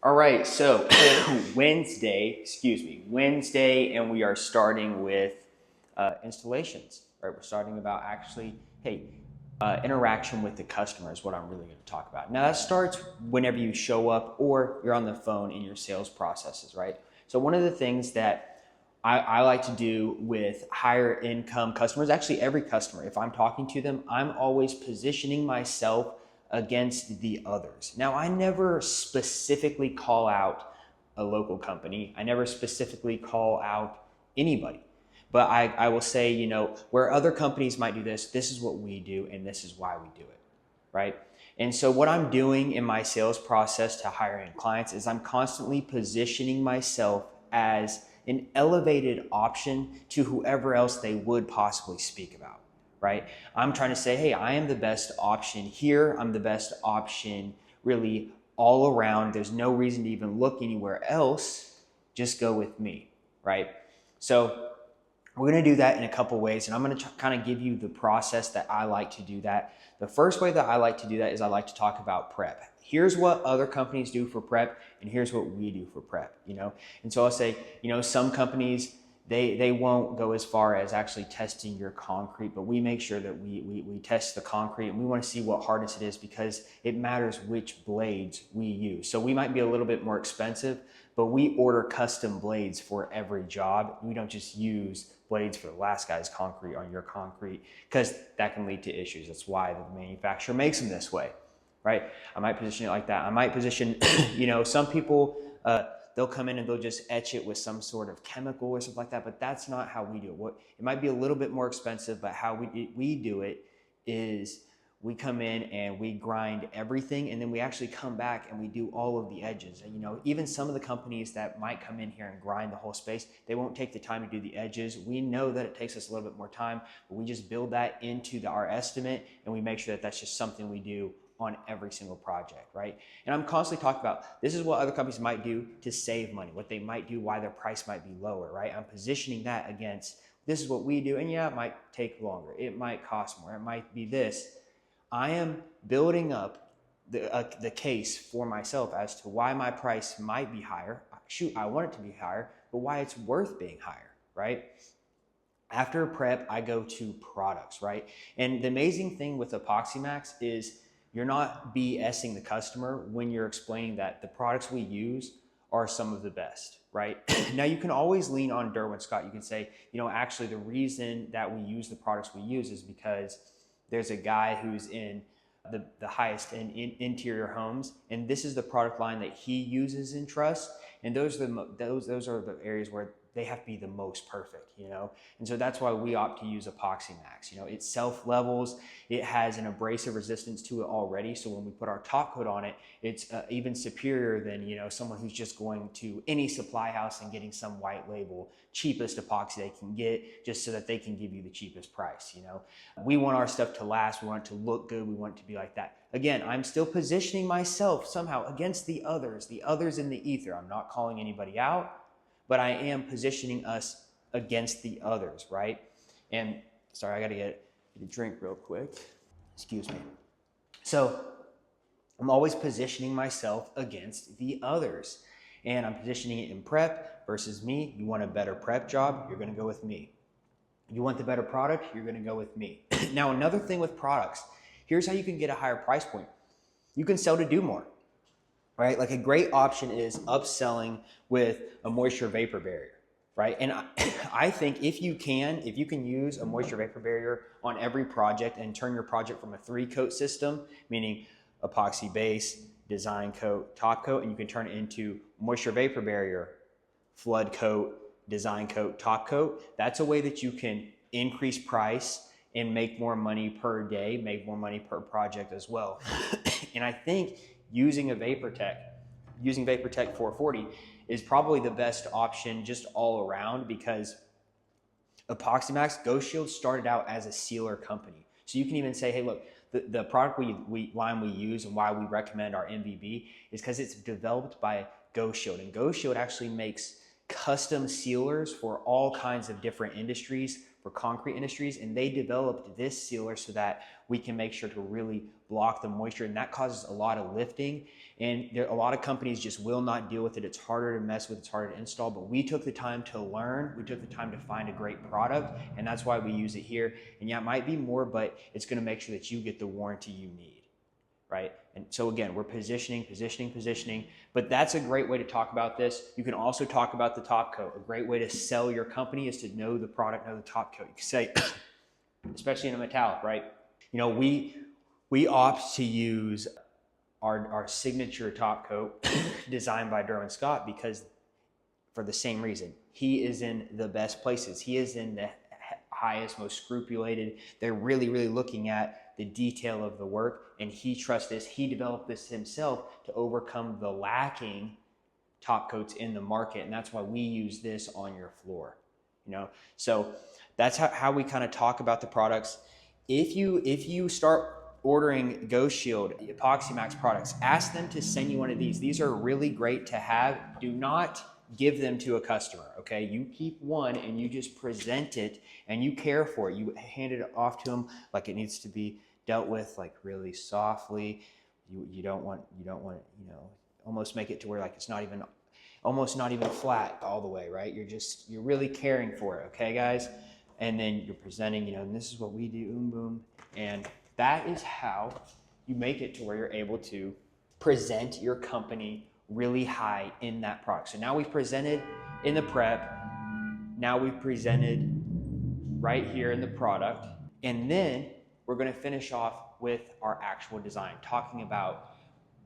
All right, so Wednesday, and we are starting with installations, right? We're starting about actually, hey, interaction with the customer is what I'm really going to talk about. Now, that starts whenever you show up or you're on the phone in your sales processes, right? So, one of the things that I like to do with higher income customers, actually every customer, if I'm talking to them, I'm always positioning myself against the others. Now, I never specifically call out a local company. I never specifically call out anybody. But I will say, where other companies might do this, this is what we do, and this is why we do it, right? And so what I'm doing in my sales process to hiring clients is I'm constantly positioning myself as an elevated option to whoever else they would possibly speak about, right? I'm trying to say, hey, I am the best option here. I'm the best option really all around. There's no reason to even look anywhere else. Just go with me, right? So we're going to do that in a couple ways, and I'm going to kind of give you the process that I like to do that. The first way that I like to do that is I like to talk about prep. Here's what other companies do for prep, and here's what we do for prep, And so I'll say, some companies, they won't go as far as actually testing your concrete, but we make sure that we test the concrete, and we want to see what hardness it is because it matters which blades we use. So we might be a little bit more expensive, but we order custom blades for every job. We don't just use blades for the last guy's concrete on your concrete because that can lead to issues. That's why the manufacturer makes them this way, right? I might position it like that. I might position, some people, they'll come in and they'll just etch it with some sort of chemical or something like that, but that's not how we do it. It might be a little bit more expensive, but how we do it is we come in and we grind everything, and then we actually come back and we do all of the edges. And even some of the companies that might come in here and grind the whole space, they won't take the time to do the edges. We know that it takes us a little bit more time, but we just build that into our estimate, and we make sure that that's just something we do on every single project, right? And I'm constantly talking about this is what other companies might do to save money, what they might do, why their price might be lower, right? I'm positioning that against this is what we do, and yeah, it might take longer, it might cost more, it might be this. I am building up the case for myself as to why my price might be higher. Shoot, I want it to be higher, but why it's worth being higher, right? After prep, I go to products, right? And the amazing thing with EpoxyMax is you're not BSing the customer when you're explaining that the products we use are some of the best, right? Now you can always lean on Derwin Scott. You can say, actually the reason that we use the products we use is because there's a guy who's in the highest in interior homes, and this is the product line that he uses and trusts. And those are the areas where they have to be the most perfect, And so that's why we opt to use EpoxyMax. It self-levels, it has an abrasive resistance to it already. So when we put our top coat on it, it's even superior than, someone who's just going to any supply house and getting some white label, cheapest epoxy they can get just so that they can give you the cheapest price, We want our stuff to last. We want it to look good. We want it to be like that. Again, I'm still positioning myself somehow against the others in the ether. I'm not calling anybody out, but I am positioning us against the others, right? And sorry, I got to get a drink real quick. Excuse me. So I'm always positioning myself against the others, and I'm positioning it in prep versus me. You want a better prep job, you're going to go with me. You want the better product, you're going to go with me. Now, another thing with products, here's how you can get a higher price point. You can sell to do more, right? Like a great option is upselling with a moisture vapor barrier, right? And I think if you can use a moisture vapor barrier on every project and turn your project from a 3-coat system, meaning epoxy base, design coat, top coat, and you can turn it into moisture vapor barrier, flood coat, design coat, top coat. That's a way that you can increase price and make more money per day, make more money per project as well. And I think using VaporTech 440 is probably the best option just all around because EpoxyMax, Ghost Shield started out as a sealer company. So you can even say, hey, look, the product line we use and why we recommend our MVB is because it's developed by Ghost Shield. And Ghost Shield actually makes custom sealers for all kinds of different industries, for concrete industries, and they developed this sealer so that we can make sure to really block the moisture, and that causes a lot of lifting. And a lot of companies just will not deal with it. It's harder to mess with, it's harder to install, but we took the time to learn, we took the time to find a great product, and that's why we use it here. And yeah, it might be more, but it's gonna make sure that you get the warranty you need, right? And so again, we're positioning, but that's a great way to talk about this. You can also talk about the top coat. A great way to sell your company is to know the product, know the top coat. You can say, especially in a metallic, right? You know, we opt to use our signature top coat designed by Derwin Scott because for the same reason. He is in the best places. He is in the highest, most scrupulated. They're really, really looking at the detail of the work, and he trusts this. He developed this himself to overcome the lacking top coats in the market, and that's why we use this on your floor. You know, so that's how we kind of talk about the products. If you start ordering Ghost Shield Epoxy Max products, ask them to send you one of these. These are really great to have. Do not give them to a customer, okay? You keep one and you just present it and you care for it. You hand it off to them like it needs to be dealt with, like really softly. You don't want, you know, almost make it to where like it's not even, almost not even flat all the way, right? You're really caring for it, okay, guys? And then you're presenting, you know, and this is what we do, boom. And that is how you make it to where you're able to present your company really high in that product. So now we've presented in the prep, now we've presented right here in the product, and then we're gonna finish off with our actual design, talking about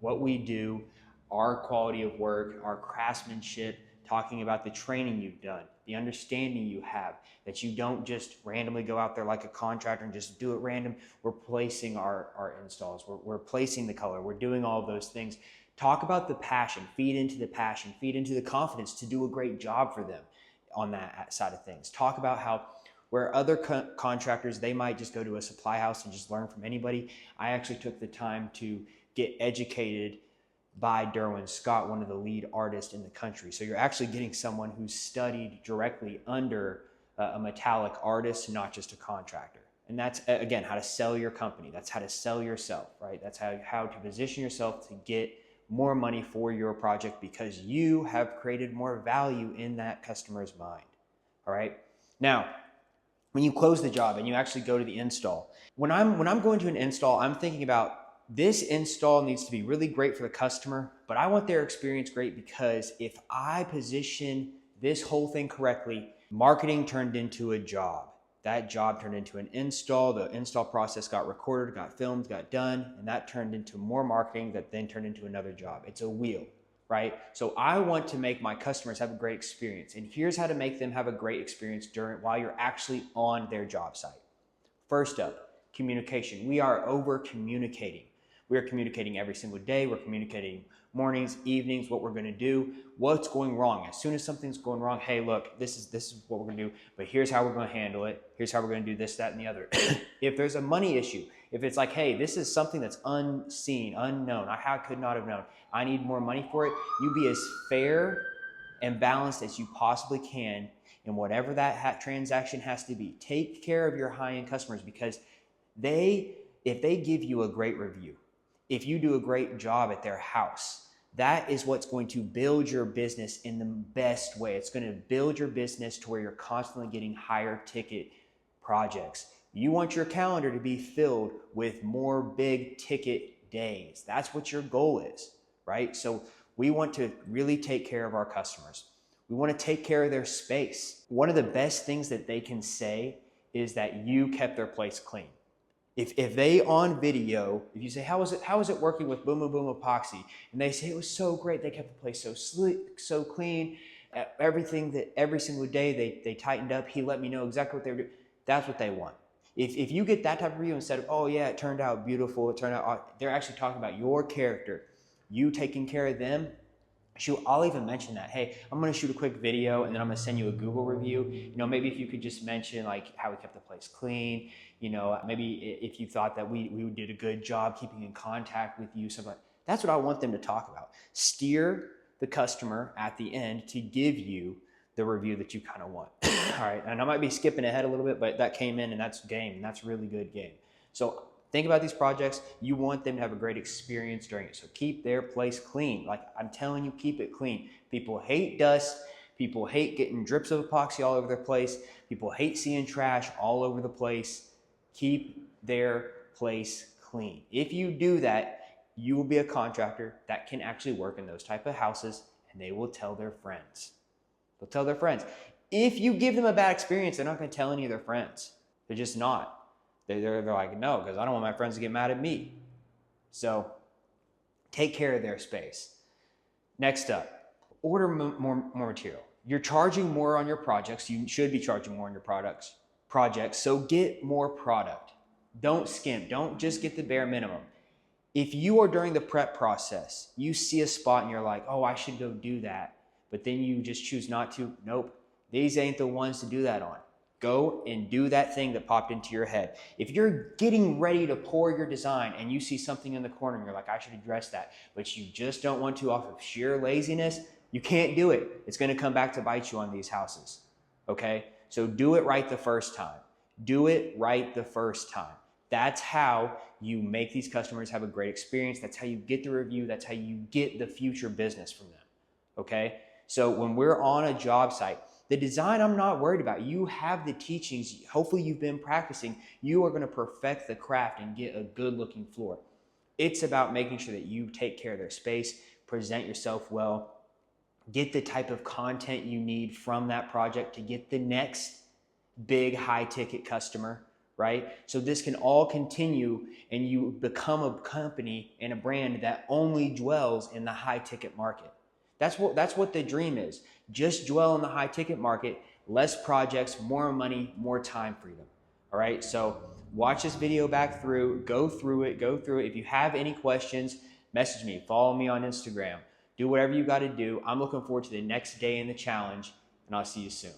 what we do, our quality of work, our craftsmanship, talking about the training you've done, the understanding you have, that you don't just randomly go out there like a contractor and just do it random. We're placing our installs, we're placing the color, we're doing all of those things. Talk about the passion, feed into the passion, feed into the confidence to do a great job for them on that side of things. Talk about how where other contractors, they might just go to a supply house and just learn from anybody. I actually took the time to get educated by Derwin Scott, one of the lead artists in the country. So you're actually getting someone who's studied directly under a metallic artist, not just a contractor. And that's, again, how to sell your company. That's how to sell yourself, right? That's how to position yourself to get more money for your project because you have created more value in that customer's mind, all right? Now, when you close the job and you actually go to the install, when I'm going to an install, I'm thinking about this install needs to be really great for the customer, but I want their experience great because if I position this whole thing correctly, marketing turned into a job. That job turned into an install. The install process got recorded, got filmed, got done, and that turned into more marketing that then turned into another job. It's a wheel, right? So I want to make my customers have a great experience. And here's how to make them have a great experience while you're actually on their job site. First up, communication. We are over communicating. We are communicating every single day. We're communicating mornings, evenings, what we're going to do, what's going wrong. As soon as something's going wrong, hey, look, this is what we're going to do, but here's how we're going to handle it. Here's how we're going to do this, that, and the other. If there's a money issue, if it's like, hey, this is something that's unseen, unknown, I could not have known, I need more money for it, you be as fair and balanced as you possibly can in whatever that transaction has to be. Take care of your high-end customers because if they give you a great review, if you do a great job at their house, that is what's going to build your business in the best way. It's going to build your business to where you're constantly getting higher ticket projects. You want your calendar to be filled with more big ticket days. That's what your goal is, right? So we want to really take care of our customers. We want to take care of their space. One of the best things that they can say is that you kept their place clean. If they on video, if you say, how is it working with Boom Boom Boom Epoxy? And they say it was so great, they kept the place so sleek, so clean, every single day they tightened up, he let me know exactly what they were doing. That's what they want. If you get that type of review instead of, oh yeah, it turned out beautiful, it turned out, they're actually talking about your character, you taking care of them. Shoot, I'll even mention that. Hey, I'm going to shoot a quick video and then I'm going to send you a Google review. You know, maybe if you could just mention like how we kept the place clean. You know, maybe if you thought that we did a good job keeping in contact with you. So that's what I want them to talk about. Steer the customer at the end to give you the review that you kind of want. All right, and I might be skipping ahead a little bit, but that came in and that's game. And that's really good game. So Think about these projects. You want them to have a great experience during it. So keep their place clean. Like I'm telling you, keep it clean. People hate dust. People hate getting drips of epoxy all over their place. People hate seeing trash all over the place. Keep their place clean. If you do that, you will be a contractor that can actually work in those type of houses, and they will tell their friends. They'll tell their friends. If you give them a bad experience, they're not going to tell any of their friends. They're just not. They're like, no, because I don't want my friends to get mad at me. So take care of their space. Next up, order more material. You're charging more on your projects. You should be charging more on your projects. So get more product. Don't skimp. Don't just get the bare minimum. If you are during the prep process, you see a spot and you're like, oh, I should go do that, but then you just choose not to, nope, these ain't the ones to do that on. Go and do that thing that popped into your head. If you're getting ready to pour your design and you see something in the corner and you're like, I should address that, but you just don't want to off of sheer laziness, you can't do it. It's going to come back to bite you on these houses, okay? So do it right the first time. Do it right the first time. That's how you make these customers have a great experience. That's how you get the review. That's how you get the future business from them, okay? So when we're on a job site, the design I'm not worried about. You have the teachings. Hopefully you've been practicing. You are going to perfect the craft and get a good looking floor. It's about making sure that you take care of their space, present yourself well, get the type of content you need from that project to get the next big high ticket customer, right? So this can all continue and you become a company and a brand that only dwells in the high ticket market. That's what the dream is. Just dwell in the high ticket market, less projects, more money, more time freedom. All right. So watch this video back through, go through it. If you have any questions, message me, follow me on Instagram, do whatever you got to do. I'm looking forward to the next day in the challenge, and I'll see you soon.